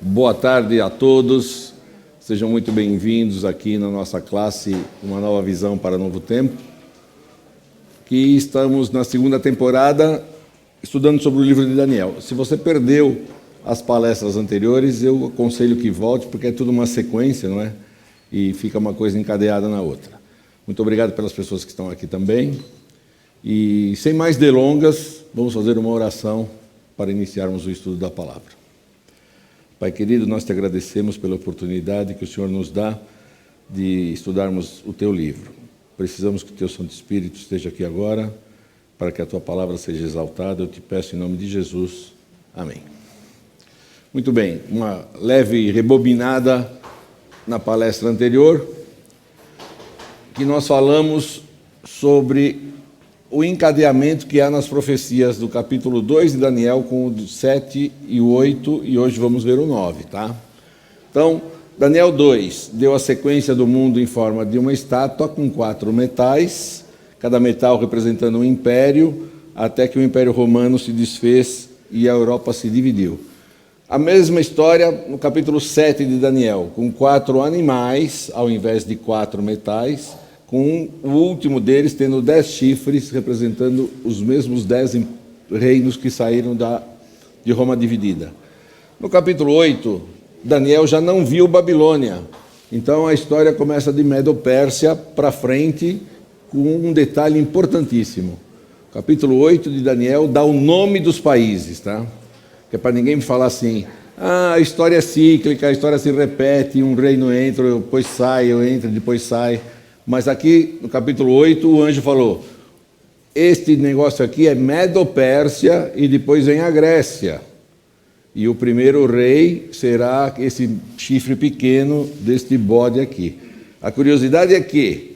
Boa tarde a todos, sejam muito bem-vindos aqui na nossa classe Uma Nova Visão para Novo Tempo, que estamos na segunda temporada estudando sobre o livro de Daniel. Se você perdeu as palestras anteriores, eu aconselho que volte, porque é tudo uma sequência, não é? E fica uma coisa encadeada na outra. Muito obrigado pelas pessoas que estão aqui também. E sem mais delongas, vamos fazer uma oração para iniciarmos o estudo da palavra. Pai querido, nós te agradecemos pela oportunidade que o Senhor nos dá de estudarmos o teu livro. Precisamos que o teu Santo Espírito esteja aqui agora, para que a tua palavra seja exaltada. Eu te peço em nome de Jesus. Amém. Muito bem, uma leve rebobinada na palestra anterior, que nós falamos sobre o encadeamento que há nas profecias do capítulo 2 de Daniel, com o 7 e o 8, e hoje vamos ver o 9, tá? Então, Daniel 2 deu a sequência do mundo em forma de uma estátua com 4 metais, cada metal representando um império, até que o Império Romano se desfez e a Europa se dividiu. A mesma história no capítulo 7 de Daniel, com 4 animais, ao invés de 4 metais, com o último deles tendo 10 chifres, representando os mesmos 10 reinos que saíram de Roma dividida. No capítulo 8, Daniel já não viu Babilônia, então a história começa de Medo-Pérsia para frente, com um detalhe importantíssimo. O capítulo 8 de Daniel dá o nome dos países, tá? Que é para ninguém me falar assim, a história é cíclica, a história se repete, um reino entra, depois sai, eu entro, depois sai. Mas aqui, no capítulo 8, o anjo falou, este negócio aqui é Medo-Pérsia e depois vem a Grécia. E o primeiro rei será esse chifre pequeno deste bode aqui. A curiosidade é que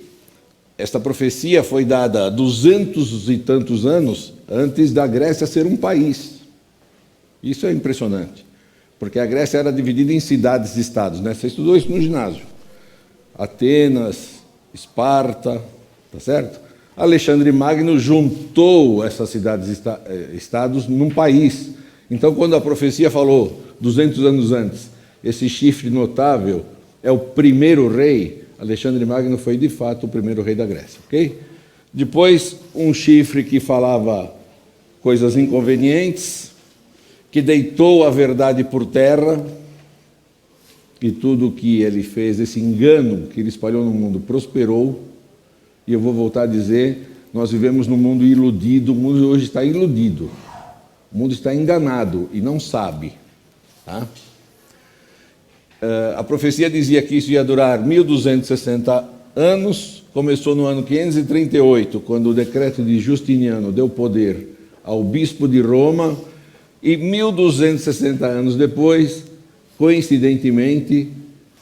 esta profecia foi dada 200 e tantos anos antes da Grécia ser um país. Isso é impressionante, porque a Grécia era dividida em cidades-estados, né? Você estudou isso no ginásio. Atenas, Esparta, tá certo? Alexandre Magno juntou essas cidades-estados num país. Então, quando a profecia falou, 200 anos antes, esse chifre notável é o primeiro rei, Alexandre Magno foi, de fato, o primeiro rei da Grécia, ok? Depois, um chifre que falava coisas inconvenientes, que deitou a verdade por terra, e tudo o que ele fez, esse engano que ele espalhou no mundo, prosperou. E eu vou voltar a dizer, nós vivemos num mundo iludido, o mundo hoje está iludido. O mundo está enganado e não sabe. Tá? A profecia dizia que isso ia durar 1260 anos, começou no ano 538, quando o decreto de Justiniano deu poder ao bispo de Roma, e 1260 anos depois, coincidentemente,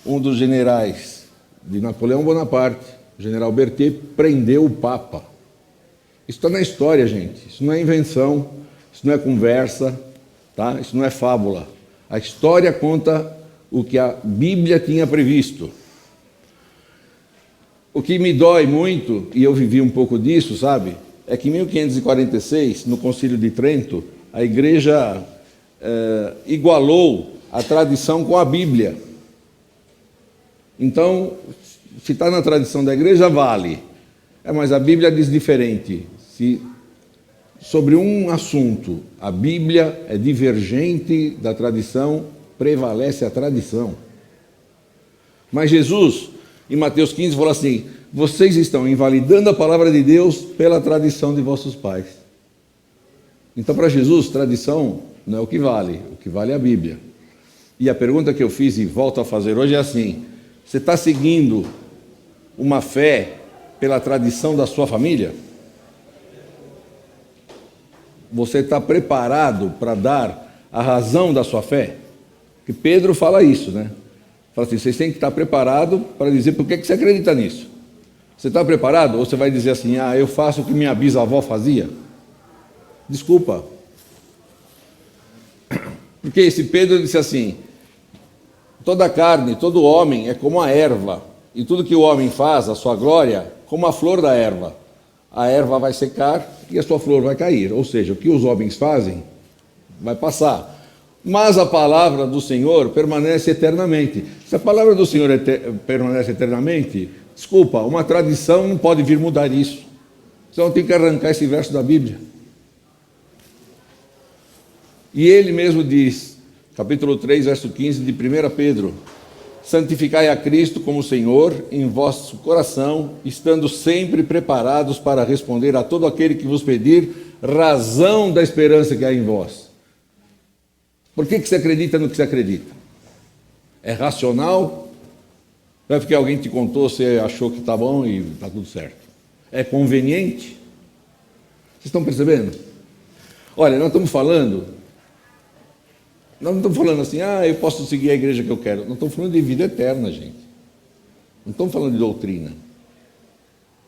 um dos generais de Napoleão Bonaparte, o general Berthier, prendeu o Papa. Isso está na história, gente. Isso não é invenção, isso não é conversa, tá? Isso não é fábula. A história conta o que a Bíblia tinha previsto. O que me dói muito, e eu vivi um pouco disso, sabe? É que em 1546, no Concílio de Trento, a Igreja igualou a tradição com a Bíblia. Então, se está na tradição da igreja, vale. Mas a Bíblia diz diferente. Se sobre um assunto a Bíblia é divergente da tradição, prevalece a tradição. Mas Jesus, em Mateus 15, falou assim, vocês estão invalidando a palavra de Deus pela tradição de vossos pais. Então, para Jesus, tradição não é o que vale é a Bíblia. E a pergunta que eu fiz e volto a fazer hoje é assim, você está seguindo uma fé pela tradição da sua família? Você está preparado para dar a razão da sua fé? Porque Pedro fala isso, né? Fala assim, vocês têm que estar preparados para dizer por que você acredita nisso. Você está preparado? Ou você vai dizer assim, eu faço o que minha bisavó fazia? Desculpa. Porque esse Pedro disse assim, toda carne, todo homem é como a erva, e tudo que o homem faz, a sua glória, como a flor da erva. A erva vai secar e a sua flor vai cair. Ou seja, o que os homens fazem vai passar. Mas a palavra do Senhor permanece eternamente. Se a palavra do Senhor permanece eternamente, desculpa, uma tradição não pode vir mudar isso. Você não tem que arrancar esse verso da Bíblia. E ele mesmo diz, capítulo 3, verso 15 de 1 Pedro: santificai a Cristo como Senhor em vosso coração, estando sempre preparados para responder a todo aquele que vos pedir razão da esperança que há em vós. Por que você acredita no que você acredita? É racional? Não é porque alguém te contou, você achou que está bom e está tudo certo? É conveniente? Vocês estão percebendo? Olha, nós estamos falando assim, eu posso seguir a igreja que eu quero. Nós estamos falando de vida eterna, gente. Não estamos falando de doutrina.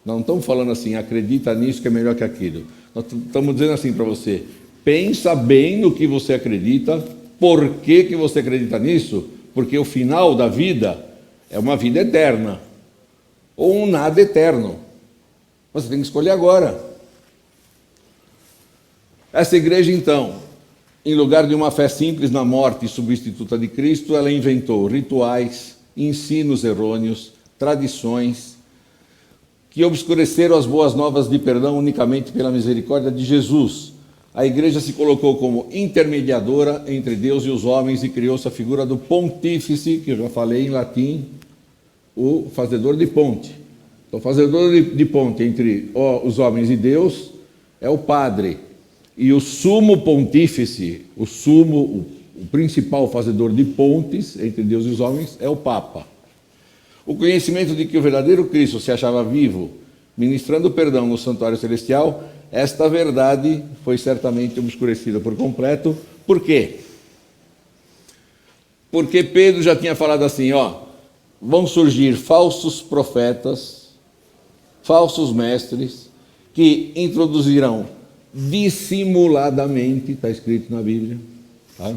Não estamos falando assim, acredita nisso que é melhor que aquilo. Nós estamos dizendo assim para você, pensa bem no que você acredita. Por que você acredita nisso? Porque o final da vida é uma vida eterna ou um nada eterno. Você tem que escolher agora. Essa igreja, então, em lugar de uma fé simples na morte substituta de Cristo, ela inventou rituais, ensinos errôneos, tradições, que obscureceram as boas novas de perdão unicamente pela misericórdia de Jesus. A igreja se colocou como intermediadora entre Deus e os homens e criou-se a figura do pontífice, que eu já falei em latim, o fazedor de ponte. Então, o fazedor de ponte entre os homens e Deus é o padre. E o sumo pontífice, o principal fazedor de pontes entre Deus e os homens é o Papa. O conhecimento de que o verdadeiro Cristo se achava vivo, ministrando perdão no santuário celestial, esta verdade foi certamente obscurecida por completo. Por quê? Porque Pedro já tinha falado assim, vão surgir falsos profetas, falsos mestres, que introduzirão dissimuladamente, está escrito na Bíblia, tá?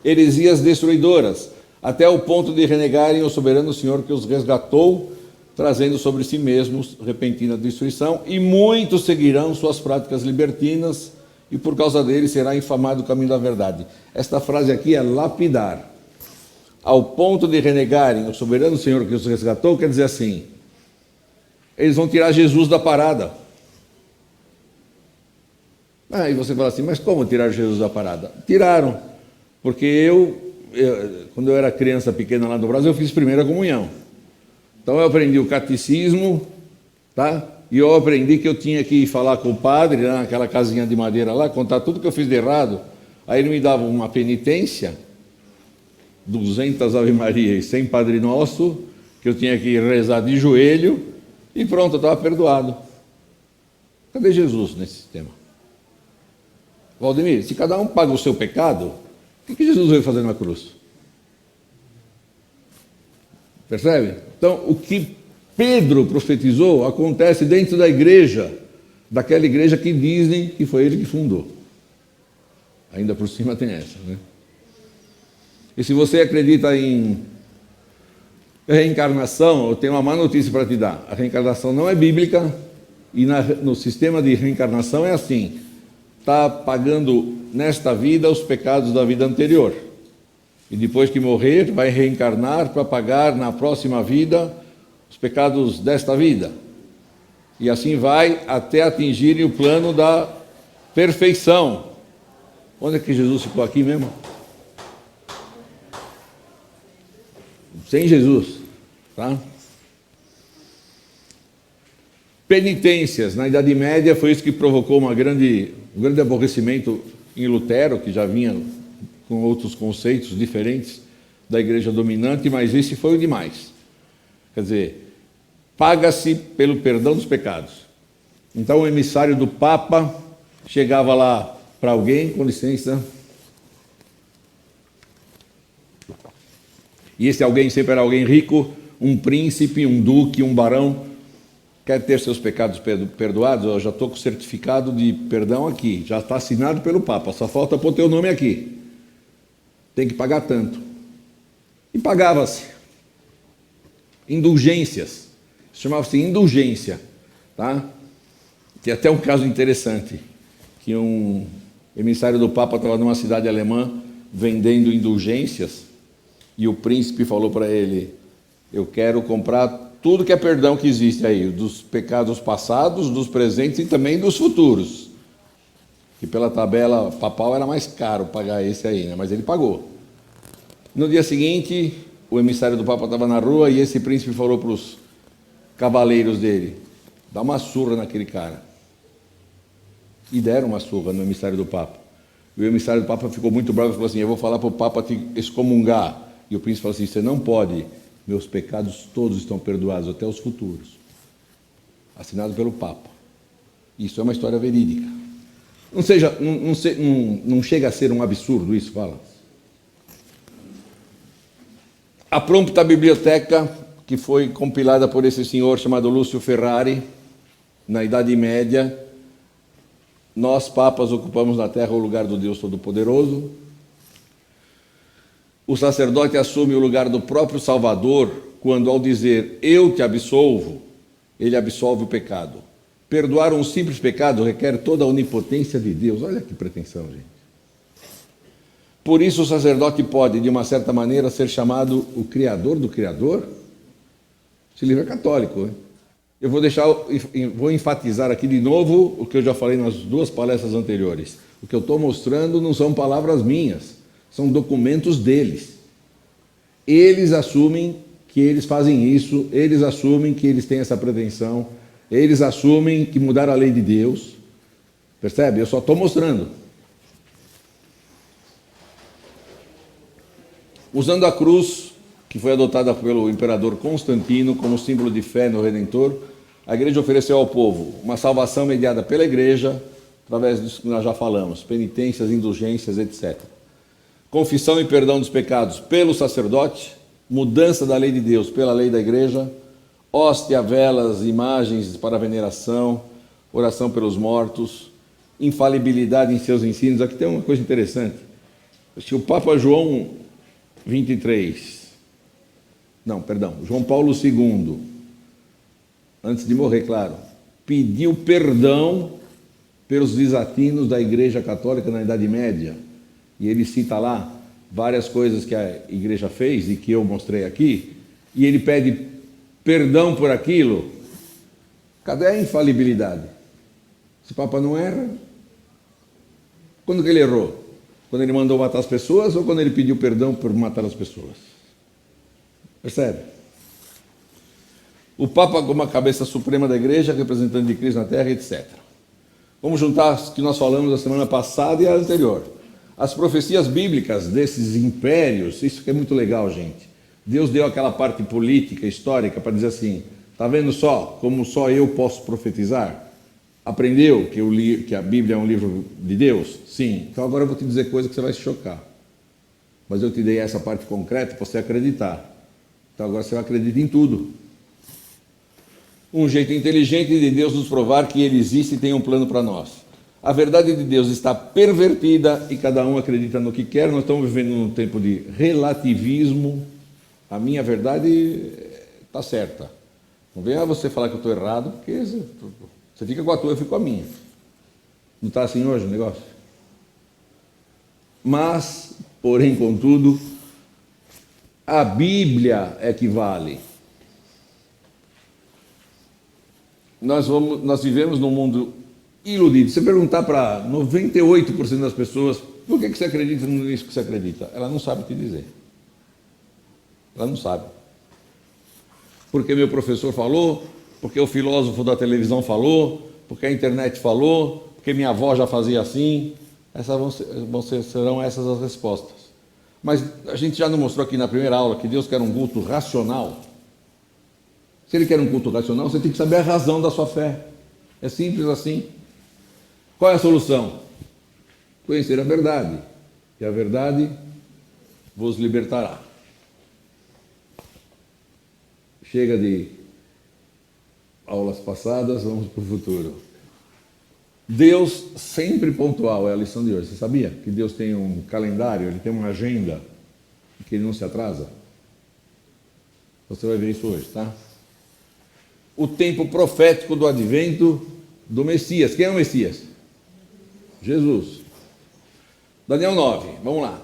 Heresias destruidoras, até o ponto de renegarem o soberano Senhor que os resgatou, trazendo sobre si mesmos repentina destruição, e muitos seguirão suas práticas libertinas, e por causa deles será infamado o caminho da verdade. Esta frase aqui é lapidar. Ao ponto de renegarem o soberano Senhor que os resgatou, quer dizer assim, eles vão tirar Jesus da parada. E você fala assim, mas como tirar Jesus da parada? Tiraram, porque quando eu era criança pequena lá no Brasil, eu fiz primeira comunhão. Então eu aprendi o catecismo, tá? E eu aprendi que eu tinha que ir falar com o padre, naquela casinha de madeira lá, contar tudo que eu fiz de errado. Aí ele me dava uma penitência, 200 Ave Maria e 100 Padre Nosso, que eu tinha que rezar de joelho, e pronto, eu estava perdoado. Cadê Jesus nesse sistema? Valdemir, se cada um paga o seu pecado, o que Jesus veio fazer na cruz? Percebe? Então, o que Pedro profetizou acontece dentro da igreja, daquela igreja que dizem que foi ele que fundou. Ainda por cima tem essa, né? E se você acredita em reencarnação, eu tenho uma má notícia para te dar. A reencarnação não é bíblica e no sistema de reencarnação é assim, está pagando nesta vida os pecados da vida anterior. E depois que morrer, vai reencarnar para pagar na próxima vida os pecados desta vida. E assim vai até atingirem o plano da perfeição. Onde é que Jesus ficou aqui mesmo? Sem Jesus, tá? Penitências. Na Idade Média foi isso que provocou um grande aborrecimento em Lutero, que já vinha com outros conceitos diferentes da igreja dominante, mas esse foi o demais. Quer dizer, paga-se pelo perdão dos pecados. Então o emissário do Papa chegava lá para alguém, com licença, e esse alguém sempre era alguém rico, um príncipe, um duque, um barão. Quer ter seus pecados perdoados? Eu já estou com o certificado de perdão aqui, já está assinado pelo Papa, só falta pôr teu nome aqui. Tem que pagar tanto. E pagava-se. Indulgências. Chamava-se indulgência. Tá? Tem até um caso interessante, que um emissário do Papa estava numa cidade alemã vendendo indulgências, e o príncipe falou para ele: eu quero comprar tudo que é perdão que existe aí, dos pecados passados, dos presentes e também dos futuros. Que pela tabela papal era mais caro pagar esse aí, né? Mas ele pagou. No dia seguinte, o emissário do Papa estava na rua e esse príncipe falou para os cavaleiros dele: dá uma surra naquele cara. E deram uma surra no emissário do Papa. E o emissário do Papa ficou muito bravo e falou assim: eu vou falar para o Papa te excomungar. E o príncipe falou assim: você não pode, meus pecados todos estão perdoados, até os futuros. Assinado pelo Papa. Isso é uma história verídica. Não chega a ser um absurdo isso, fala. A Prompta Biblioteca, que foi compilada por esse senhor chamado Lúcio Ferrari, na Idade Média, nós, papas, ocupamos na Terra o lugar do Deus Todo-Poderoso. O sacerdote assume o lugar do próprio Salvador quando, ao dizer eu te absolvo, ele absolve o pecado. Perdoar um simples pecado requer toda a onipotência de Deus. Olha que pretensão, gente. Por isso o sacerdote pode, de uma certa maneira, ser chamado o Criador do Criador. Esse livro é católico, hein? Eu vou enfatizar aqui de novo o que eu já falei nas duas palestras anteriores. O que eu estou mostrando não são palavras minhas, são documentos deles. Eles assumem que eles fazem isso, eles assumem que eles têm essa pretensão, eles assumem que mudaram a lei de Deus. Percebe? Eu só estou mostrando. Usando a cruz, que foi adotada pelo imperador Constantino como símbolo de fé no Redentor, a igreja ofereceu ao povo uma salvação mediada pela igreja, através disso que nós já falamos, penitências, indulgências, etc. Confissão e perdão dos pecados pelo sacerdote, mudança da lei de Deus pela lei da igreja, hóstia, velas, imagens para veneração, oração pelos mortos, infalibilidade em seus ensinos. Aqui tem uma coisa interessante. O Papa João João Paulo II, antes de morrer, claro, pediu perdão pelos desatinos da Igreja Católica na Idade Média. E ele cita lá várias coisas que a igreja fez e que eu mostrei aqui, e ele pede perdão por aquilo. Cadê a infalibilidade? Esse Papa não erra? Quando que ele errou? Quando ele mandou matar as pessoas ou quando ele pediu perdão por matar as pessoas? Percebe? O Papa como a cabeça suprema da igreja, representante de Cristo na terra, etc. Vamos juntar as que nós falamos a semana passada e a anterior. As profecias bíblicas desses impérios, isso que é muito legal, gente. Deus deu aquela parte política, histórica, para dizer assim: está vendo só como só eu posso profetizar? Aprendeu que a Bíblia é um livro de Deus? Sim. Então agora eu vou te dizer coisa que você vai se chocar. Mas eu te dei essa parte concreta para você acreditar. Então agora você acredita em tudo. Um jeito inteligente de Deus nos provar que Ele existe e tem um plano para nós. A verdade de Deus está pervertida e cada um acredita no que quer. Nós estamos vivendo num tempo de relativismo. A minha verdade está certa. Não venha você falar que eu estou errado, porque você fica com a tua, eu fico com a minha. Não está assim hoje o negócio? Mas, porém, contudo, a Bíblia é que vale. Nós vivemos num mundo iludido. Se você perguntar para 98% das pessoas por que você acredita nisso que você acredita, ela não sabe te dizer. Ela não sabe. Porque meu professor falou, porque o filósofo da televisão falou, porque a internet falou, porque minha avó já fazia assim. Serão essas as respostas. Mas a gente já não mostrou aqui na primeira aula que Deus quer um culto racional. Se Ele quer um culto racional, você tem que saber a razão da sua fé. É simples assim. Qual é a solução? Conhecer a verdade. E a verdade vos libertará. Chega de aulas passadas, vamos para o futuro. Deus sempre pontual é a lição de hoje. Você sabia que Deus tem um calendário, Ele tem uma agenda, que Ele não se atrasa? Você vai ver isso hoje, tá? O tempo profético do advento do Messias. Quem é o Messias? Jesus. Daniel 9, vamos lá.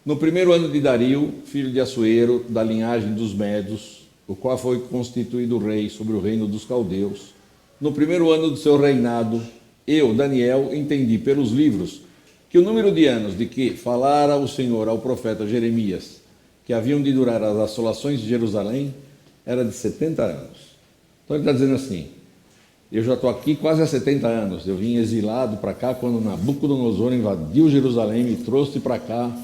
No primeiro ano de Dario, filho de Assuero, da linhagem dos Medos, o qual foi constituído rei sobre o reino dos caldeus, no primeiro ano do seu reinado, eu, Daniel, entendi pelos livros que o número de anos de que falara o Senhor ao profeta Jeremias, que haviam de durar as assolações de Jerusalém, era de 70 anos. Então ele está dizendo assim, eu já estou aqui quase há 70 anos, eu vim exilado para cá quando Nabucodonosor invadiu Jerusalém, me trouxe para cá,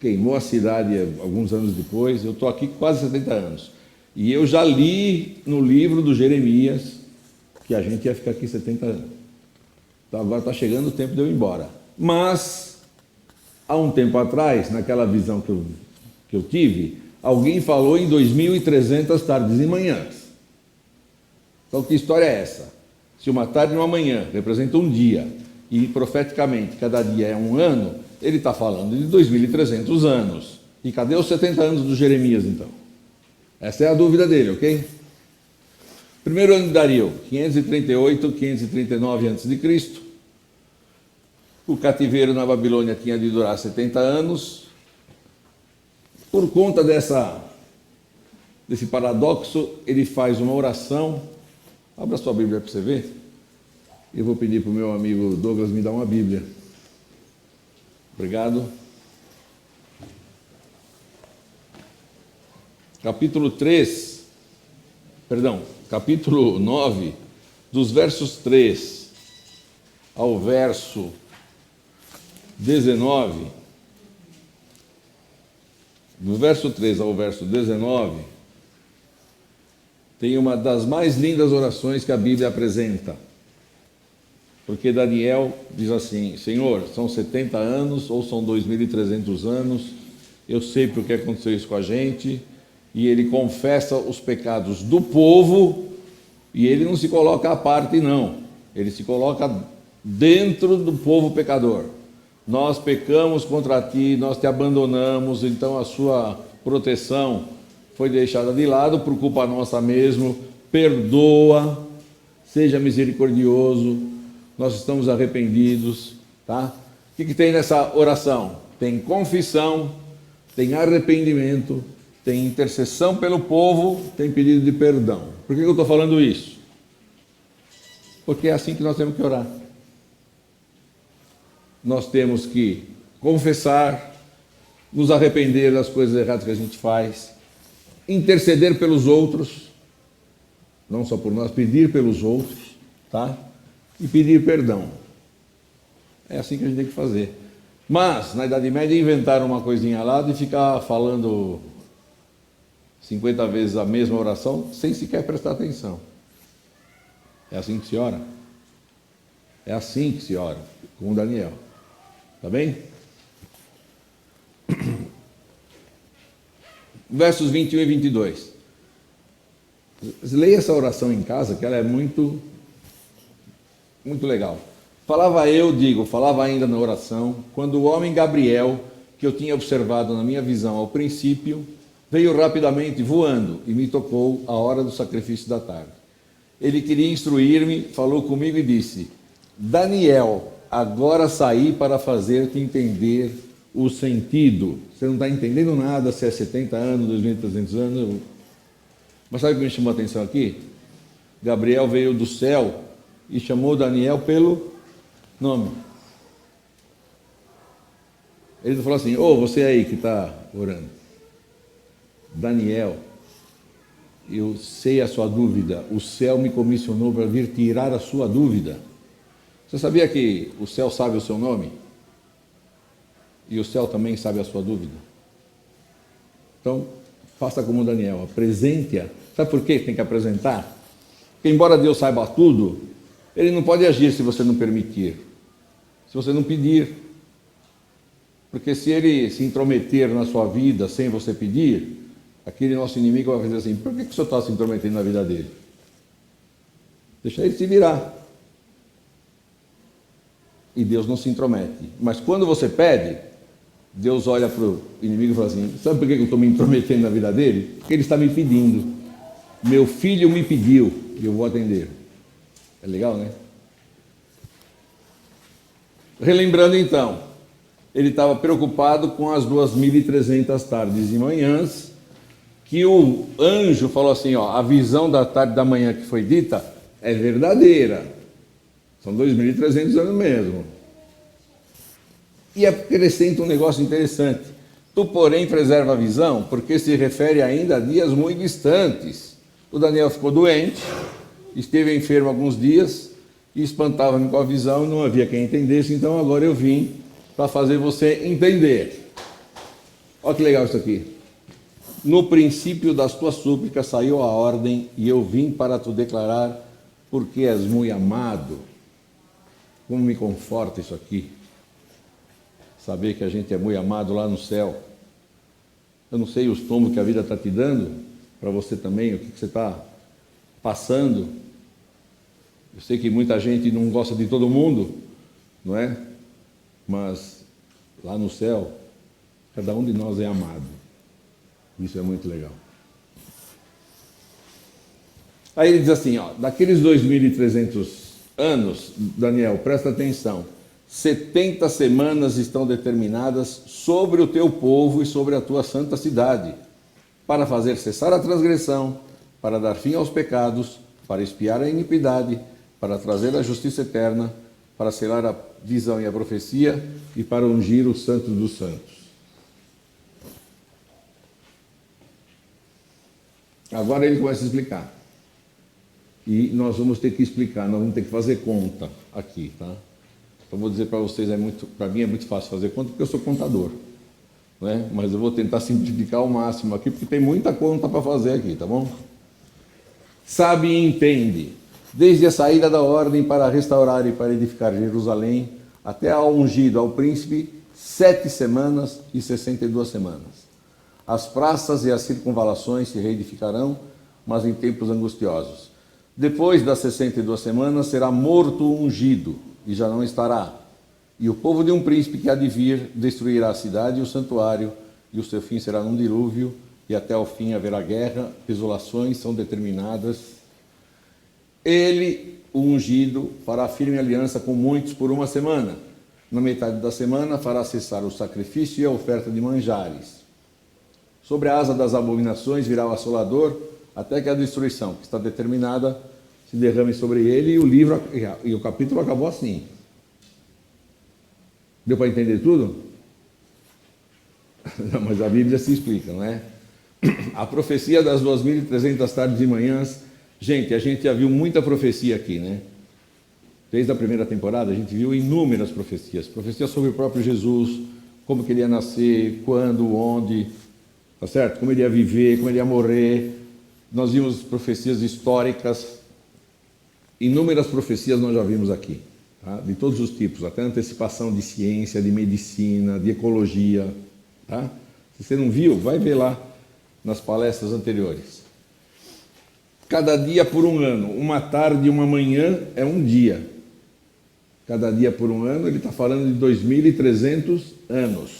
queimou a cidade alguns anos depois, eu estou aqui quase 70 anos. E eu já li no livro do Jeremias que a gente ia ficar aqui 70 anos. Então agora está chegando o tempo de eu ir embora. Mas, há um tempo atrás, naquela visão que eu tive, alguém falou em 2.300 tardes e manhãs. Então, que história é essa? Se uma tarde e uma manhã representa um dia, e profeticamente cada dia é um ano, ele está falando de 2.300 anos. E cadê os 70 anos do Jeremias, então? Essa é a dúvida dele, ok? Primeiro ano de Dario, 538, 539 a.C. O cativeiro na Babilônia tinha de durar 70 anos. Por conta desse paradoxo, ele faz uma oração. Abra sua Bíblia para você ver. Eu vou pedir para o meu amigo Douglas me dar uma Bíblia. Obrigado. Capítulo 9, dos versos 3 ao verso 19, do verso 3 ao verso 19, tem uma das mais lindas orações que a Bíblia apresenta. Porque Daniel diz assim, Senhor, são 70 anos ou são 2.300 anos, eu sei porque aconteceu isso com a gente, e ele confessa os pecados do povo, e ele não se coloca à parte não, ele se coloca dentro do povo pecador. Nós pecamos contra ti, nós te abandonamos, então a sua proteção foi deixada de lado por culpa nossa mesmo, perdoa, seja misericordioso, nós estamos arrependidos, tá? O que tem nessa oração? Tem confissão, tem arrependimento, tem intercessão pelo povo, tem pedido de perdão. Por que eu estou falando isso? Porque é assim que nós temos que orar. Nós temos que confessar, nos arrepender das coisas erradas que a gente faz, interceder pelos outros, não só por nós, pedir pelos outros, tá? E pedir perdão. É assim que a gente tem que fazer. Mas, na Idade Média, inventaram uma coisinha lá de ficar falando 50 vezes a mesma oração, sem sequer prestar atenção. É assim que se ora? É assim que se ora, com Daniel. Tá bem? Versos 21 e 22. Leia essa oração em casa, que ela é muito legal. Falava ainda na oração, quando o homem Gabriel, que eu tinha observado na minha visão ao princípio, veio rapidamente voando e me tocou a hora do sacrifício da tarde. Ele queria instruir-me, falou comigo e disse, Daniel, agora saí para fazer-te entender o sentido. Você não está entendendo nada se é 70 anos, 2.300 anos. Mas sabe o que me chamou a atenção aqui? Gabriel veio do céu e chamou Daniel pelo nome. Ele falou assim, você aí que está orando. Daniel, eu sei a sua dúvida, o céu me comissionou para vir tirar a sua dúvida. Você sabia que o céu sabe o seu nome? E o céu também sabe a sua dúvida? Então, faça como Daniel, apresente-a. Sabe por que tem que apresentar? Porque embora Deus saiba tudo, Ele não pode agir se você não permitir, se você não pedir. Porque se Ele se intrometer na sua vida sem você pedir, aquele nosso inimigo vai dizer assim, por que o senhor está se intrometendo na vida dele? Deixa ele se virar. E Deus não se intromete. Mas quando você pede, Deus olha para o inimigo e fala assim, sabe por que eu estou me intrometendo na vida dele? Porque ele está me pedindo. Meu filho me pediu e eu vou atender. É legal, né? Relembrando então, ele estava preocupado com as 2.300 tardes e manhãs, que o anjo falou assim, ó, a visão da tarde e da manhã que foi dita é verdadeira. São 2.300 anos mesmo. E acrescenta um negócio interessante. Tu, porém, preserva a visão, porque se refere ainda a dias muito distantes. O Daniel ficou doente, esteve enfermo alguns dias, e espantava-me com a visão, não havia quem entendesse, então agora eu vim para fazer você entender. Olha que legal isso aqui. No princípio das tuas súplicas saiu a ordem, e eu vim para te declarar, porque és muito amado. Como me conforta isso aqui. Saber que a gente é muito amado lá no céu. Eu não sei os tombos que a vida está te dando, para você também, o que você está passando. Eu sei que muita gente não gosta de todo mundo, não é? Mas lá no céu, cada um de nós é amado. Isso é muito legal. Aí ele diz assim, ó, daqueles 2.300 anos, Daniel, presta atenção, 70 semanas estão determinadas sobre o teu povo e sobre a tua santa cidade, para fazer cessar a transgressão, para dar fim aos pecados, para expiar a iniquidade, para trazer a justiça eterna, para selar a visão e a profecia e para ungir o santo dos santos. Agora ele começa a explicar. E nós vamos ter que explicar, nós vamos ter que fazer conta aqui, tá? Eu vou dizer para vocês, para mim é muito fácil fazer conta, porque eu sou contador, né? Mas eu vou tentar simplificar ao máximo aqui, porque tem muita conta para fazer aqui, tá bom? Sabe e entende, desde a saída da ordem para restaurar e para edificar Jerusalém, até ao ungido, ao príncipe, 7 semanas e 62 semanas. As praças e as circunvalações se reedificarão, mas em tempos angustiosos. Depois das 62 semanas será morto o ungido, e já não estará. E o povo de um príncipe que há de vir destruirá a cidade e o santuário, e o seu fim será num dilúvio, e até o fim haverá guerra, desolações são determinadas. Ele, o ungido, fará firme aliança com muitos por 1 semana. Na metade da semana fará cessar o sacrifício e a oferta de manjares. Sobre a asa das abominações virá o assolador, até que a destruição, que está determinada, se derrame sobre ele, e o livro e o capítulo acabou assim. Deu para entender tudo? Não, mas a Bíblia se explica, não é? A profecia das 2.300 tardes e manhãs, gente, a gente já viu muita profecia aqui, né? Desde a primeira temporada, a gente viu inúmeras profecias. Profecias sobre o próprio Jesus, como que ele ia nascer, quando, onde, tá certo? Como ele ia viver, como ele ia morrer. Nós vimos profecias históricas, inúmeras profecias nós já vimos aqui, tá? De todos os tipos, até antecipação de ciência, de medicina, de ecologia, tá? Se você não viu, vai ver lá nas palestras anteriores. Cada dia por 1 ano, uma tarde e uma manhã é um dia. Cada dia por 1 ano, ele está falando de 2.300 anos.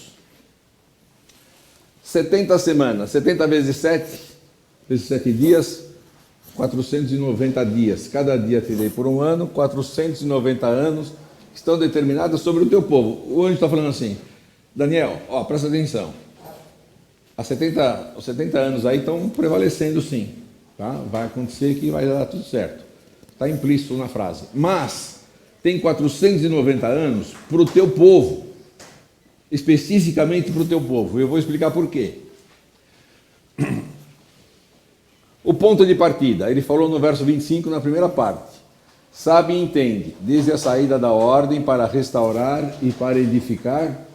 70 semanas, 70 vezes 7... Vezes 7 dias, 490 dias. Cada dia terei por 1 ano, 490 anos que estão determinados sobre o teu povo. O anjo está falando assim, Daniel, ó, presta atenção. Os 70 anos aí estão prevalecendo sim. Tá? Vai acontecer que vai dar tudo certo. Está implícito na frase. Mas tem 490 anos para o teu povo. Especificamente para o teu povo. Eu vou explicar por quê. O ponto de partida, ele falou no verso 25, na primeira parte. Sabe e entende, desde a saída da ordem para restaurar e para edificar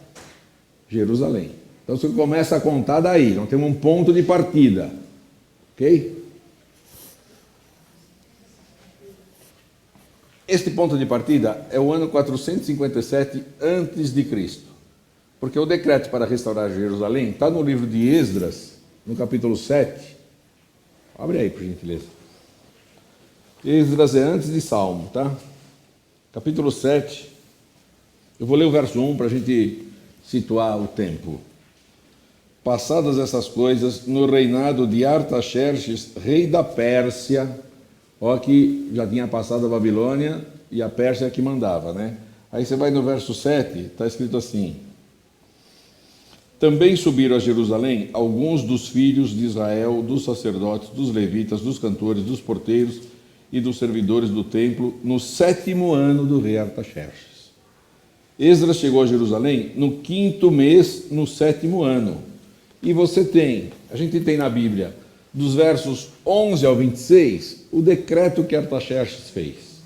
Jerusalém. Então você começa a contar daí, nós temos um ponto de partida. Ok? Este ponto de partida é o ano 457 a.C., porque o decreto para restaurar Jerusalém está no livro de Esdras, no capítulo 7. Abre aí, por gentileza. Esdras é antes de Salmo, tá? Capítulo 7. Eu vou ler o verso 1 para a gente situar o tempo. Passadas essas coisas, no reinado de Artaxerxes, rei da Pérsia, ó, que já tinha passado a Babilônia e a Pérsia é que mandava, né? Aí você vai no verso 7, está escrito assim: Também subiram a Jerusalém alguns dos filhos de Israel, dos sacerdotes, dos levitas, dos cantores, dos porteiros e dos servidores do templo, no 7º ano do rei Artaxerxes. Esdras chegou a Jerusalém no 5º mês, no 7º ano. E a gente tem na Bíblia, dos versos 11 ao 26, o decreto que Artaxerxes fez.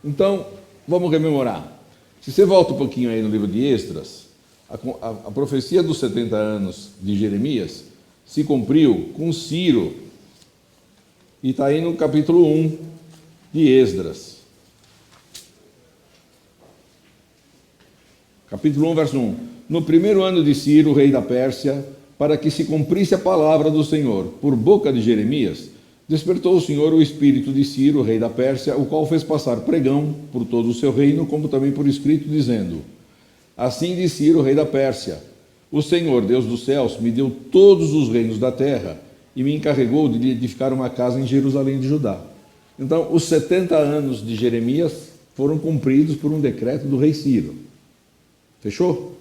Então, vamos rememorar. Se você volta um pouquinho aí no livro de Esdras, a profecia dos 70 anos de Jeremias se cumpriu com Ciro. E está aí no capítulo 1 de Esdras. Capítulo 1, verso 1. No 1º ano de Ciro, rei da Pérsia, para que se cumprisse a palavra do Senhor, por boca de Jeremias, despertou o Senhor o espírito de Ciro, rei da Pérsia, o qual fez passar pregão por todo o seu reino, como também por escrito, dizendo: assim diz Ciro, rei da Pérsia: o Senhor, Deus dos céus, me deu todos os reinos da terra e me encarregou de lhe edificar uma casa em Jerusalém de Judá. Então, os 70 anos de Jeremias foram cumpridos por um decreto do rei Ciro. Fechou?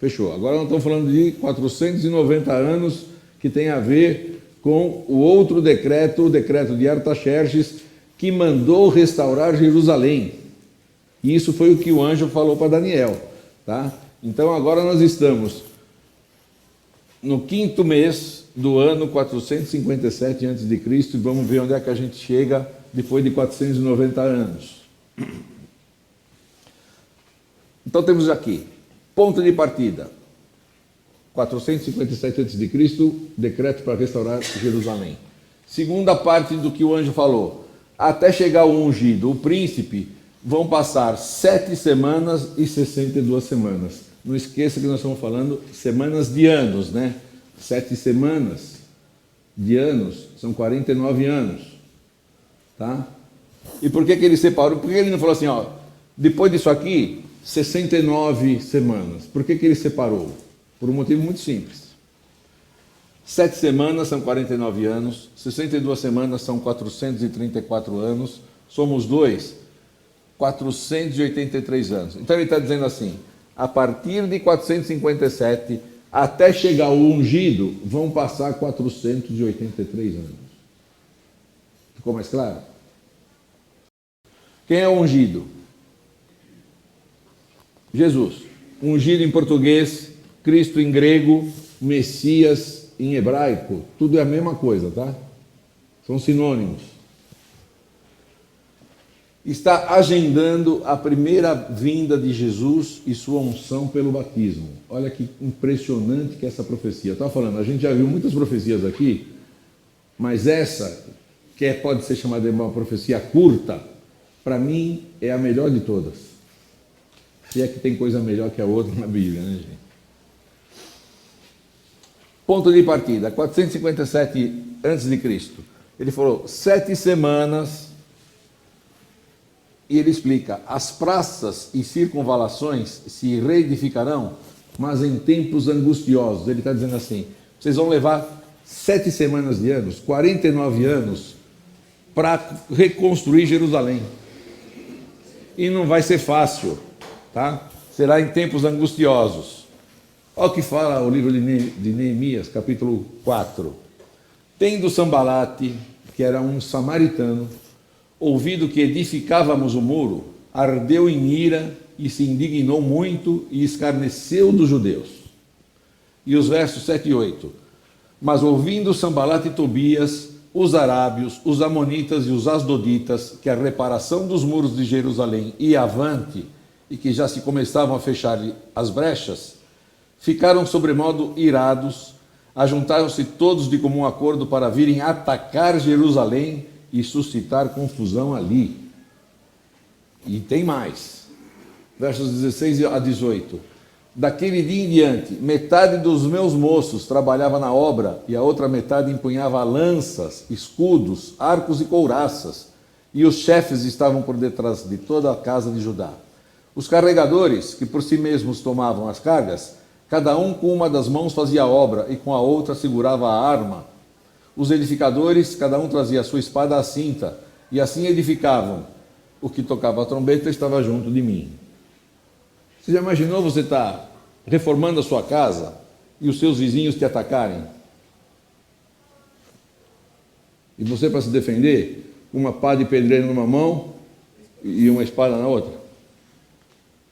Fechou. Agora nós estamos falando de 490 anos que tem a ver com o outro decreto, o decreto de Artaxerxes, que mandou restaurar Jerusalém. E isso foi o que o anjo falou para Daniel. Tá? Então agora nós estamos no 5º mês do ano 457 a.C. e vamos ver onde é que a gente chega depois de 490 anos. Então temos aqui, ponto de partida, 457 a.C., decreto para restaurar Jerusalém. Segunda parte do que o anjo falou, até chegar o ungido, o príncipe, vão passar 7 semanas e 62 semanas. Não esqueça que nós estamos falando semanas de anos, né? 7 semanas de anos são 49 anos. Tá? E por que ele separou? Por que ele não falou assim, ó, depois disso aqui, 69 semanas? Por que ele separou? Por um motivo muito simples. 7 semanas são 49 anos, 62 semanas são 434 anos, somos 483 anos. Então ele está dizendo assim, a partir de 457 até chegar o ungido, vão passar 483 anos. Ficou mais claro? Quem é o ungido? Jesus. Ungido em português, Cristo em grego, Messias em hebraico, tudo é a mesma coisa, tá? São sinônimos. Está agendando a primeira vinda de Jesus e sua unção pelo batismo. Olha que impressionante que é essa profecia. Eu estava falando, a gente já viu muitas profecias aqui, mas essa, que pode ser chamada de uma profecia curta, para mim é a melhor de todas. Se é que tem coisa melhor que a outra na Bíblia, né, gente? Ponto de partida, 457 a.C. Ele falou 7 semanas. E ele explica, as praças e circunvalações se reedificarão, mas em tempos angustiosos. Ele está dizendo assim, vocês vão levar 7 semanas de anos, 49 anos, para reconstruir Jerusalém. E não vai ser fácil, tá? Será em tempos angustiosos. Olha o que fala o livro de Neemias, capítulo 4. Tendo Sambalate, que era um samaritano, ouvido que edificávamos o muro, ardeu em ira e se indignou muito e escarneceu dos judeus. E os versos 7 e 8. Mas ouvindo Sambalate e Tobias, os arábios, os amonitas e os asdoditas, que a reparação dos muros de Jerusalém ia avante e que já se começavam a fechar as brechas, ficaram sobremodo irados, ajuntaram-se todos de comum acordo para virem atacar Jerusalém e suscitar confusão ali. E tem mais. Versos 16 a 18. Daquele dia em diante, metade dos meus moços trabalhava na obra e a outra metade empunhava lanças, escudos, arcos e couraças, e os chefes estavam por detrás de toda a casa de Judá. Os carregadores, que por si mesmos tomavam as cargas, cada um com uma das mãos fazia a obra e com a outra segurava a arma. Os edificadores, cada um trazia a sua espada à cinta, e assim edificavam. O que tocava a trombeta estava junto de mim. Você já imaginou você estar reformando a sua casa e os seus vizinhos te atacarem? E você, para se defender, uma pá de pedreiro numa mão e uma espada na outra?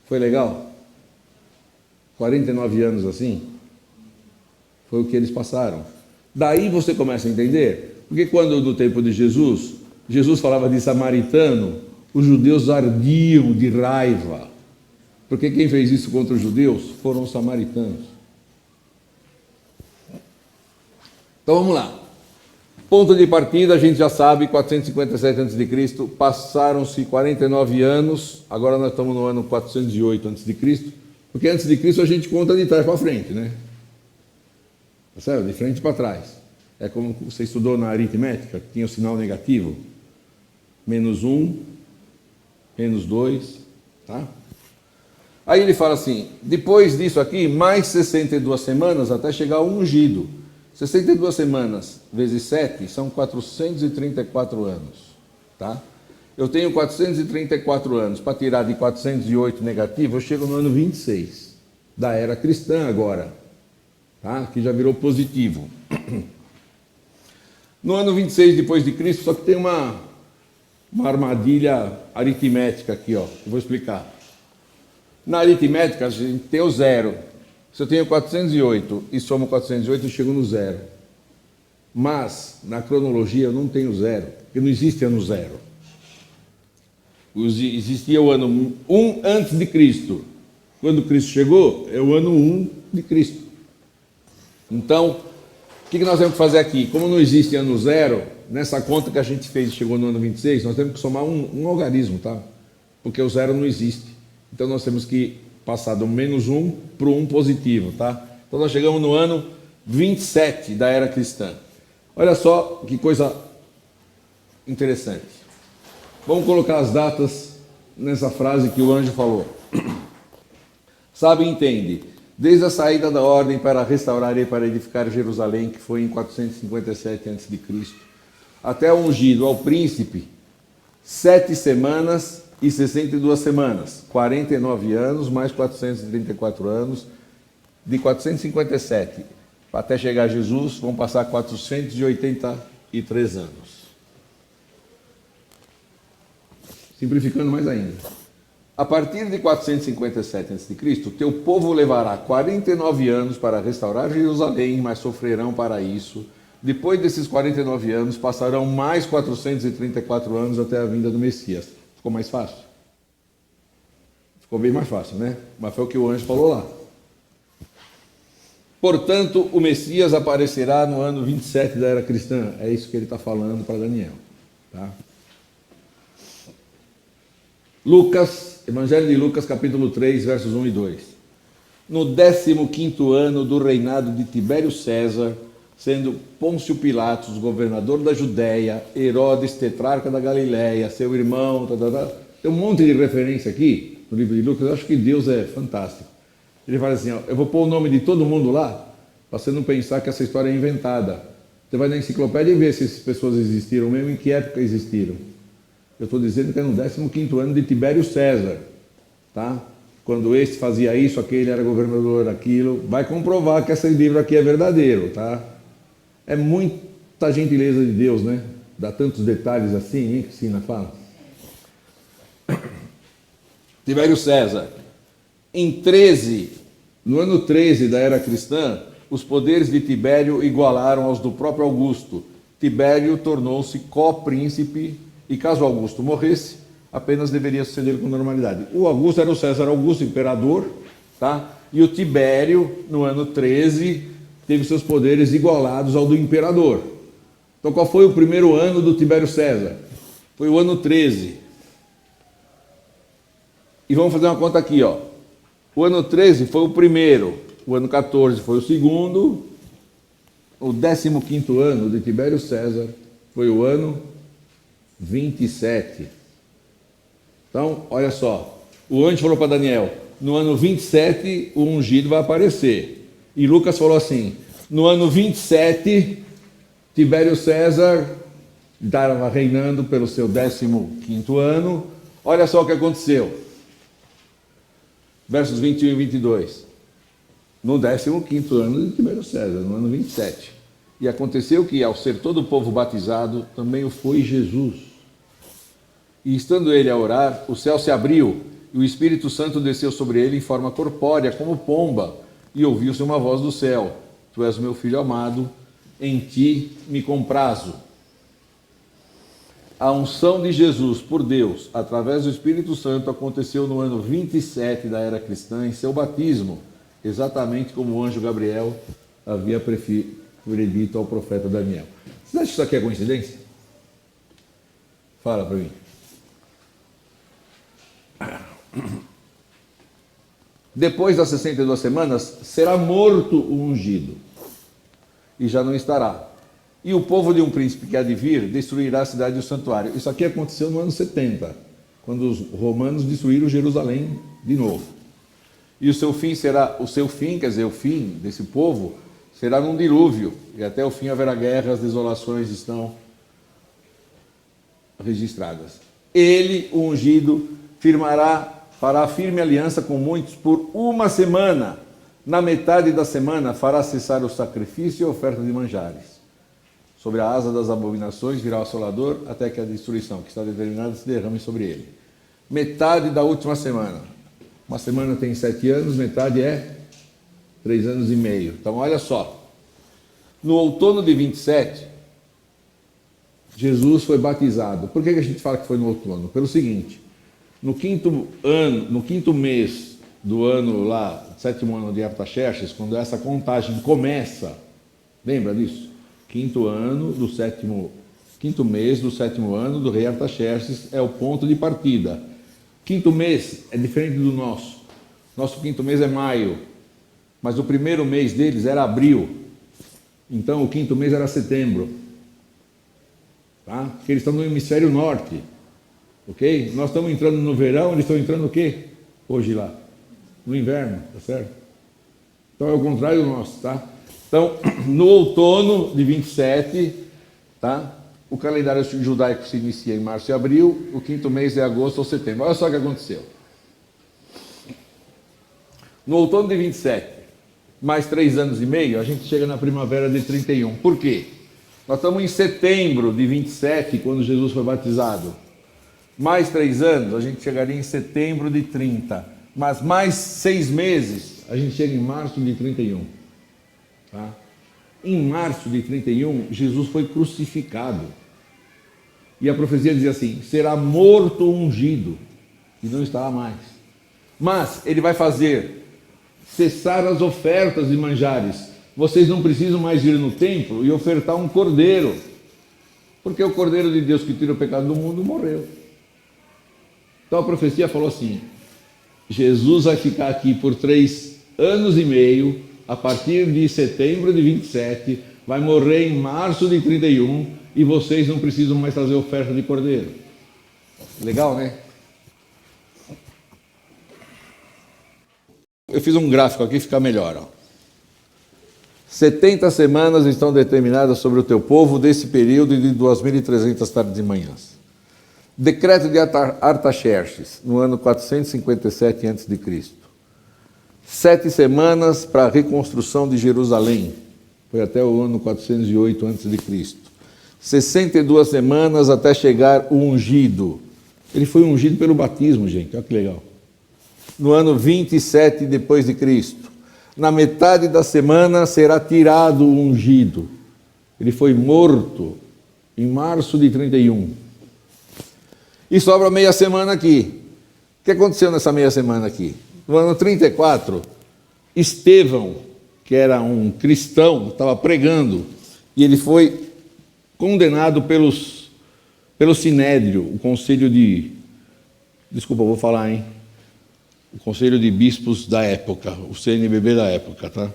Foi legal? 49 anos assim? Foi o que eles passaram. Daí você começa a entender, porque quando no tempo de Jesus, Jesus falava de samaritano, os judeus ardiam de raiva, porque quem fez isso contra os judeus foram os samaritanos. Então vamos lá. Ponto de partida, a gente já sabe, 457 a.C., passaram-se 49 anos, agora nós estamos no ano 408 a.C., porque antes de Cristo a gente conta de trás para frente, né? Certo? De frente para trás. É como você estudou na aritmética, que tinha o sinal negativo. -1, -2, tá? Aí ele fala assim, depois disso aqui, mais 62 semanas até chegar ao ungido. 62 semanas vezes 7 são 434 anos, tá? Eu tenho 434 anos, para tirar de 408 negativo, eu chego no ano 26, da era cristã agora, tá? Que já virou positivo. No ano 26 depois de Cristo, só que tem uma armadilha aritmética aqui, ó, eu vou explicar. Na aritmética, a gente tem o zero. Se eu tenho 408 e somo 408, eu chego no zero. Mas, na cronologia, eu não tenho zero, porque não existe ano zero. Existia o ano 1 antes de Cristo. Quando Cristo chegou, é o ano 1 de Cristo. Então, o que nós temos que fazer aqui? Como não existe ano zero, nessa conta que a gente fez e chegou no ano 26, nós temos que somar um algarismo, tá? Porque o zero não existe. Então, nós temos que passar do -1 para o 1 positivo, tá? Então, nós chegamos no ano 27 da era cristã. Olha só que coisa interessante. Vamos colocar as datas nessa frase que o anjo falou. Sabe e entende, desde a saída da ordem para restaurar e para edificar Jerusalém, que foi em 457 a.C., até o ungido ao príncipe, 7 semanas e 62 semanas, 49 anos mais 434 anos, de 457 até chegar a Jesus, vão passar 483 anos. Simplificando mais ainda. A partir de 457 a.C., teu povo levará 49 anos para restaurar Jerusalém, mas sofrerão para isso. Depois desses 49 anos, passarão mais 434 anos até a vinda do Messias. Ficou mais fácil? Ficou bem mais fácil, né? Mas foi o que o anjo falou lá. Portanto, o Messias aparecerá no ano 27 da era cristã. É isso que ele está falando para Daniel. Tá? Lucas, Evangelho de Lucas, capítulo 3, versos 1 e 2. No 15º ano do reinado de Tibério César, sendo Pôncio Pilatos governador da Judéia, Herodes tetrarca da Galiléia, seu irmão, tem um monte de referência aqui no livro de Lucas. Eu acho que Deus é fantástico. Ele fala assim, ó, eu vou pôr o nome de todo mundo lá, para você não pensar que essa história é inventada. Você vai na enciclopédia e vê se essas pessoas existiram mesmo, em que época existiram. Eu estou dizendo que é no 15º ano de Tibério César, tá? Quando este fazia isso, aquele era governador daquilo. Vai comprovar que esse livro aqui é verdadeiro, tá? É muita gentileza de Deus, né? Dá tantos detalhes assim, hein, que Sina fala. Tibério César. No ano 13 da era cristã, os poderes de Tibério igualaram aos do próprio Augusto. Tibério tornou-se co-príncipe e, caso Augusto morresse, apenas deveria suceder com normalidade. O Augusto era o César Augusto, imperador, tá? E o Tibério, no ano 13, teve seus poderes igualados ao do imperador. Então, qual foi o primeiro ano do Tibério César? Foi o ano 13. E vamos fazer uma conta aqui, ó. O ano 13 foi o primeiro, o ano 14 foi o segundo, o 15º ano de Tibério César foi o ano 27. Então, olha só, o anjo falou para Daniel, no ano 27 o ungido vai aparecer. E Lucas falou assim, no ano 27, Tibério César estava reinando pelo seu 15º ano. Olha só o que aconteceu. Versos 21 e 22. no 15º ano de Tibério César, no ano 27. E aconteceu que, ao ser todo o povo batizado, também o foi Jesus. E estando ele a orar, o céu se abriu, e o Espírito Santo desceu sobre ele em forma corpórea, como pomba, e ouviu-se uma voz do céu: Tu és o meu filho amado, em ti me comprazo. A unção de Jesus por Deus, através do Espírito Santo, aconteceu no ano 27 da era cristã, em seu batismo, exatamente como o anjo Gabriel havia predito ao profeta Daniel. Você acha que isso aqui é coincidência? Fala para mim. Depois das 62 semanas, será morto o ungido, e já não estará. E o povo de um príncipe que há de vir destruirá a cidade e o santuário. Isso aqui aconteceu no ano 70, quando os romanos destruíram Jerusalém de novo. E o seu fim, quer dizer, o fim desse povo, será num dilúvio, e até o fim haverá guerra, as desolações estão registradas. Ele, o ungido, fará firme aliança com muitos por uma semana. Na metade da semana fará cessar o sacrifício e a oferta de manjares. Sobre a asa das abominações virá o assolador, até que a destruição que está determinada se derrame sobre ele. Metade da última semana. Uma semana tem 7 anos, metade é 3 anos e meio. Então, olha só. No outono de 27, Jesus foi batizado. Por que a gente fala que foi no outono? Pelo seguinte: no quinto mês do ano lá, 7º ano de Artaxerxes, quando essa contagem começa, lembra disso? Quinto mês do 7º ano do rei Artaxerxes é o ponto de partida. Quinto mês é diferente do nosso. Nosso quinto mês é maio, mas o primeiro mês deles era abril. Então o quinto mês era setembro. Tá? Porque eles estão no hemisfério norte. Ok? Nós estamos entrando no verão, eles estão entrando o quê? Hoje lá. No inverno, tá certo? Então é o contrário do nosso, tá? Então, no outono de 27, tá? O calendário judaico se inicia em março e abril, o quinto mês é agosto ou setembro. Olha só o que aconteceu. No outono de 27, mais 3 anos e meio, a gente chega na primavera de 31. Por quê? Nós estamos em setembro de 27, quando Jesus foi batizado. Mais 3 anos, a gente chegaria em setembro de 30. Mas mais 6 meses, a gente chega em março de 31. Tá? Em março de 31, Jesus foi crucificado. E a profecia dizia assim: será morto o ungido, e não estará mais. Mas ele vai fazer cessar as ofertas de manjares. Vocês não precisam mais ir no templo e ofertar um cordeiro, porque o cordeiro de Deus que tira o pecado do mundo morreu. Então a profecia falou assim: Jesus vai ficar aqui por 3 anos e meio, a partir de setembro de 27, vai morrer em março de 31, e vocês não precisam mais trazer oferta de cordeiro. Legal, né? Eu fiz um gráfico aqui, fica melhor. Ó. 70 semanas estão determinadas sobre o teu povo desse período de 2.300 tardes e manhãs. Decreto de Artaxerxes, no ano 457 a.C. 7 semanas para a reconstrução de Jerusalém, foi até o ano 408 a.C. 62 semanas até chegar o ungido. Ele foi ungido pelo batismo, gente, olha que legal. No ano 27 depois de Cristo. Na metade da semana será tirado o ungido. Ele foi morto em março de 31. E sobra meia semana aqui. O que aconteceu nessa meia semana aqui? No ano 34, Estevão, que era um cristão, estava pregando, e ele foi condenado pelo Sinédrio, o conselho de... Desculpa, eu vou falar, hein? O conselho de bispos da época, o CNBB da época, tá?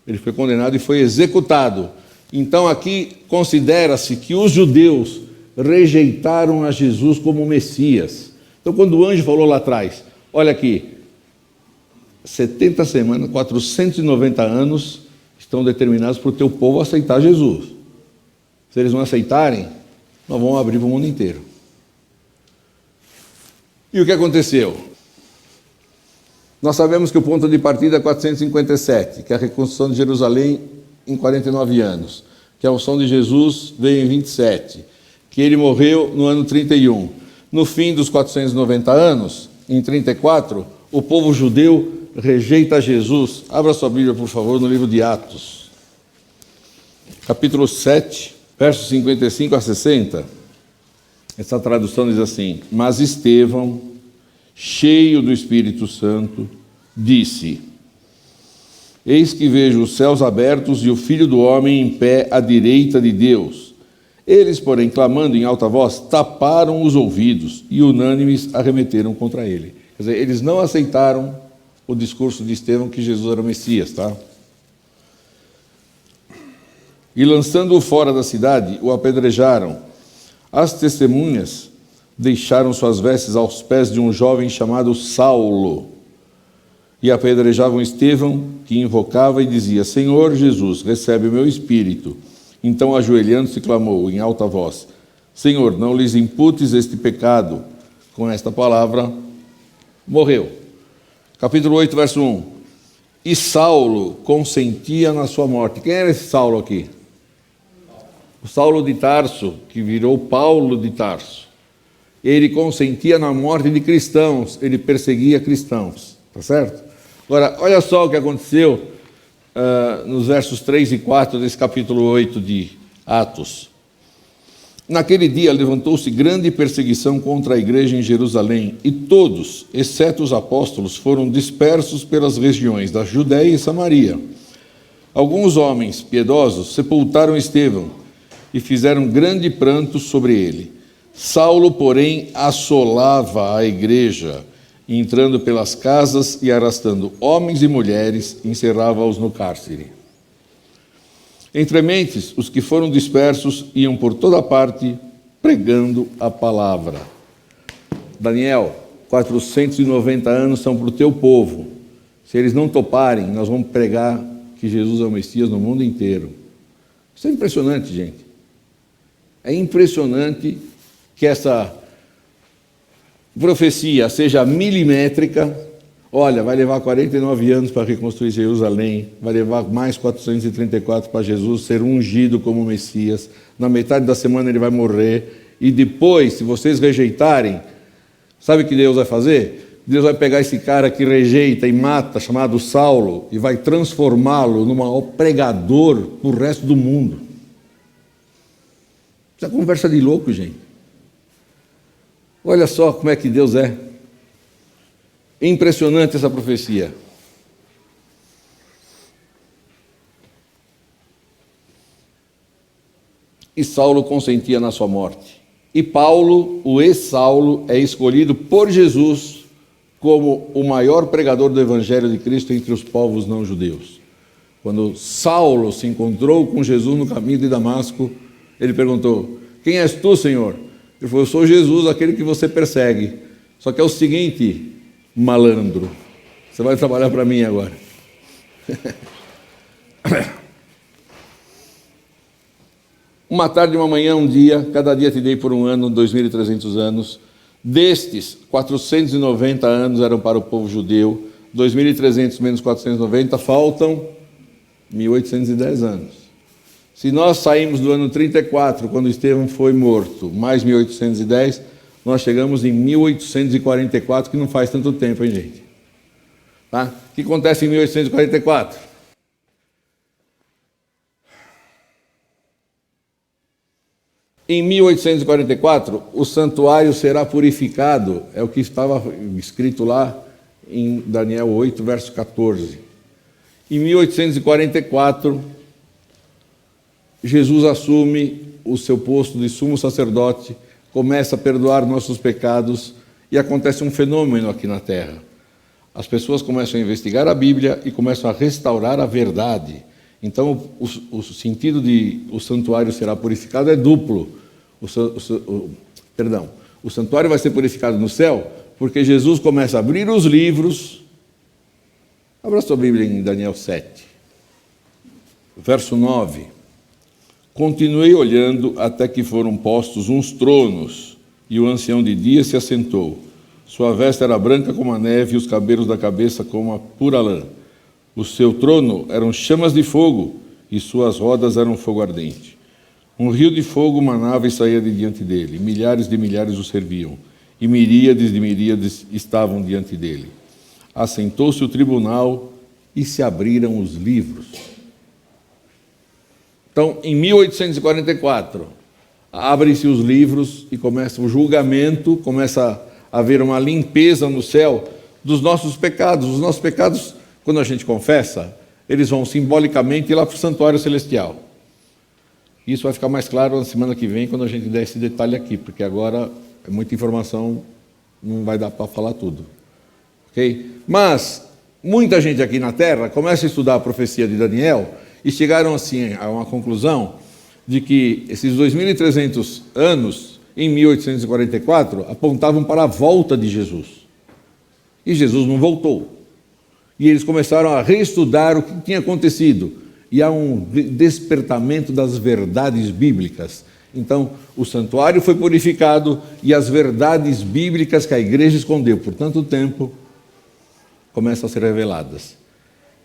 Ele foi condenado e foi executado. Então aqui considera-se que os judeus rejeitaram a Jesus como Messias. Então quando o anjo falou lá atrás, olha aqui, 70 semanas, 490 anos estão determinados para o teu povo aceitar Jesus. Se eles não aceitarem, nós vamos abrir para o mundo inteiro. E o que aconteceu? Nós sabemos que o ponto de partida é 457, que é a reconstrução de Jerusalém em 49 anos, que a unção de Jesus veio em 27, que ele morreu no ano 31. No fim dos 490 anos, em 34, o povo judeu rejeita Jesus. Abra sua Bíblia, por favor, no livro de Atos, capítulo 7, versos 55 a 60. Essa tradução diz assim: mas Estevão, cheio do Espírito Santo, disse: eis que vejo os céus abertos e o Filho do Homem em pé à direita de Deus. Eles, porém, clamando em alta voz, taparam os ouvidos e unânimes arremeteram contra ele. Quer dizer, eles não aceitaram o discurso de Estevão que Jesus era o Messias, tá? E lançando-o fora da cidade, o apedrejaram. As testemunhas deixaram suas vestes aos pés de um jovem chamado Saulo e apedrejavam Estevão, que invocava e dizia: Senhor Jesus, recebe o meu espírito. Então, ajoelhando-se, clamou em alta voz: Senhor, não lhes imputes este pecado. Com esta palavra, morreu. Capítulo 8, verso 1. E Saulo consentia na sua morte. Quem era esse Saulo aqui? O Saulo de Tarso, que virou Paulo de Tarso. Ele consentia na morte de cristãos, ele perseguia cristãos, tá certo? Agora, olha só o que aconteceu nos versos 3 e 4 desse capítulo 8 de Atos. Naquele dia levantou-se grande perseguição contra a igreja em Jerusalém, e todos, exceto os apóstolos, foram dispersos pelas regiões da Judéia e Samaria. Alguns homens piedosos sepultaram Estevão e fizeram grande pranto sobre ele. Saulo, porém, assolava a igreja, entrando pelas casas e arrastando homens e mulheres, encerrava-os no cárcere. Entre mentes, os que foram dispersos iam por toda parte, pregando a palavra. Daniel, 490 anos são para o teu povo. Se eles não toparem, nós vamos pregar que Jesus é o Messias no mundo inteiro. Isso é impressionante, gente. É impressionante que essa profecia seja milimétrica. Olha, vai levar 49 anos para reconstruir Jerusalém, vai levar mais 434 para Jesus ser ungido como Messias. Na metade da semana ele vai morrer. E depois, se vocês rejeitarem, sabe o que Deus vai fazer? Deus vai pegar esse cara que rejeita e mata, chamado Saulo, e vai transformá-lo num maior pregador para o resto do mundo. Isso é conversa de louco, gente. Olha só como é que Deus é. Impressionante essa profecia. E Saulo consentia na sua morte. E Paulo, o ex-Saulo, é escolhido por Jesus como o maior pregador do Evangelho de Cristo entre os povos não judeus. Quando Saulo se encontrou com Jesus no caminho de Damasco, ele perguntou: quem és tu, Senhor? Ele falou: eu sou Jesus, aquele que você persegue. Só que é o seguinte, malandro, você vai trabalhar para mim agora. Uma tarde, uma manhã, um dia, cada dia te dei por um ano, 2.300 anos. Destes, 490 anos eram para o povo judeu, 2.300 menos 490, faltam 1.810 anos. Se nós saímos do ano 34, quando Estevão foi morto, mais 1.810, nós chegamos em 1844, que não faz tanto tempo, hein, gente? Tá? O que acontece em 1844? Em 1844, o santuário será purificado, é o que estava escrito lá em Daniel 8, verso 14. Em 1844, Jesus assume o seu posto de sumo sacerdote, começa a perdoar nossos pecados e acontece um fenômeno aqui na Terra. As pessoas começam a investigar a Bíblia e começam a restaurar a verdade. Então, o sentido de o santuário será purificado é duplo. O santuário vai ser purificado no céu, porque Jesus começa a abrir os livros. Abra sua Bíblia em Daniel 7, verso 9. Continuei olhando até que foram postos uns tronos, e o ancião de dias se assentou. Sua veste era branca como a neve e os cabelos da cabeça como a pura lã. O seu trono eram chamas de fogo e suas rodas eram fogo ardente. Um rio de fogo manava e saía de diante dele. Milhares de milhares o serviam e miríades de miríades estavam diante dele. Assentou-se o tribunal e se abriram os livros. Então, em 1844, abrem-se os livros e começa o julgamento, começa a haver uma limpeza no céu dos nossos pecados. Os nossos pecados, quando a gente confessa, eles vão simbolicamente lá para o santuário celestial. Isso vai ficar mais claro na semana que vem, quando a gente der esse detalhe aqui, porque agora é muita informação, não vai dar para falar tudo. Ok? Mas muita gente aqui na Terra começa a estudar a profecia de Daniel e chegaram assim a uma conclusão de que esses 2.300 anos, em 1844, apontavam para a volta de Jesus. E Jesus não voltou. E eles começaram a reestudar o que tinha acontecido. E há um despertamento das verdades bíblicas. Então, o santuário foi purificado e as verdades bíblicas que a igreja escondeu por tanto tempo começam a ser reveladas.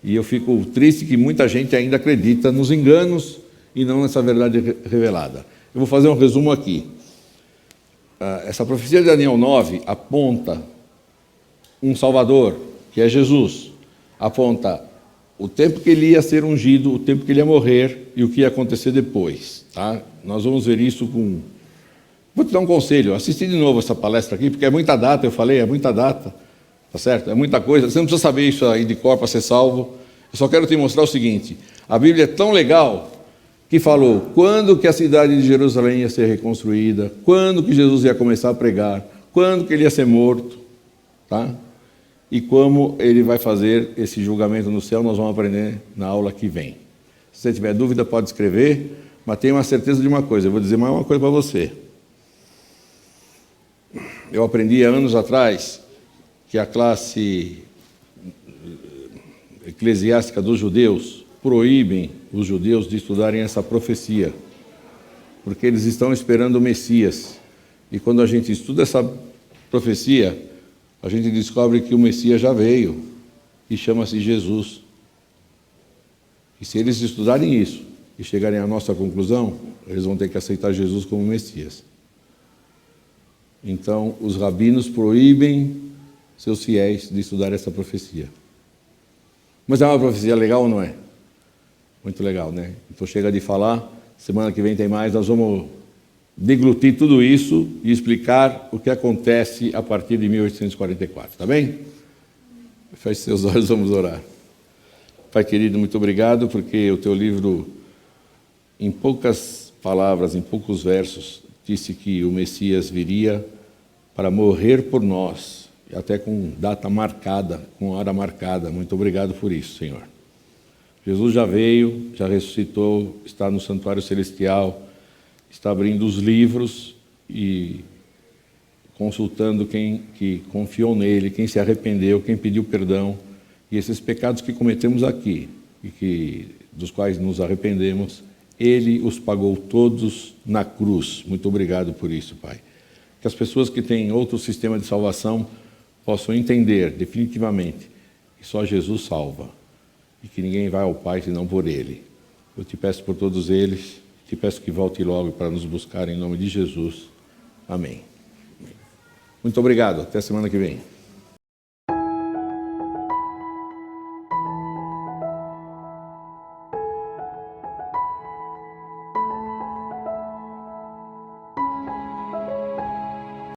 E eu fico triste que muita gente ainda acredita nos enganos e não nessa verdade revelada. Eu vou fazer um resumo aqui. Essa profecia de Daniel 9 aponta um Salvador, que é Jesus. Aponta o tempo que ele ia ser ungido, o tempo que ele ia morrer e o que ia acontecer depois. Tá? Nós vamos ver isso com... Vou te dar um conselho, assiste de novo essa palestra aqui, porque é muita data, eu falei, é muita data. Tá certo? É muita coisa. Você não precisa saber isso aí de cor para ser salvo. Eu só quero te mostrar o seguinte. A Bíblia é tão legal que falou quando que a cidade de Jerusalém ia ser reconstruída, quando que Jesus ia começar a pregar, quando que ele ia ser morto, tá? E como ele vai fazer esse julgamento no céu, nós vamos aprender na aula que vem. Se você tiver dúvida, pode escrever, mas tenha uma certeza de uma coisa. Eu vou dizer mais uma coisa para você. Eu aprendi há anos atrás que a classe eclesiástica dos judeus proíbem os judeus de estudarem essa profecia, porque eles estão esperando o Messias. E quando a gente estuda essa profecia, a gente descobre que o Messias já veio e chama-se Jesus. E se eles estudarem isso e chegarem à nossa conclusão, eles vão ter que aceitar Jesus como Messias. Então, os rabinos proíbem seus fiéis de estudar essa profecia. Mas é uma profecia legal ou não é? Muito legal, né? Então chega de falar, semana que vem tem mais, nós vamos deglutir tudo isso e explicar o que acontece a partir de 1844, tá bem? Feche seus olhos, vamos orar. Pai querido, muito obrigado, porque o teu livro, em poucas palavras, em poucos versos, disse que o Messias viria para morrer por nós, até com data marcada, com hora marcada. Muito obrigado por isso, Senhor. Jesus já veio, já ressuscitou, está no santuário celestial, está abrindo os livros e consultando quem que confiou nele, quem se arrependeu, quem pediu perdão. E esses pecados que cometemos aqui, e dos quais nos arrependemos, ele os pagou todos na cruz. Muito obrigado por isso, Pai. Que as pessoas que têm outro sistema de salvação possam entender definitivamente que só Jesus salva e que ninguém vai ao Pai senão por Ele. Eu te peço por todos eles, te peço que volte logo para nos buscar em nome de Jesus. Amém. Muito obrigado, até a semana que vem.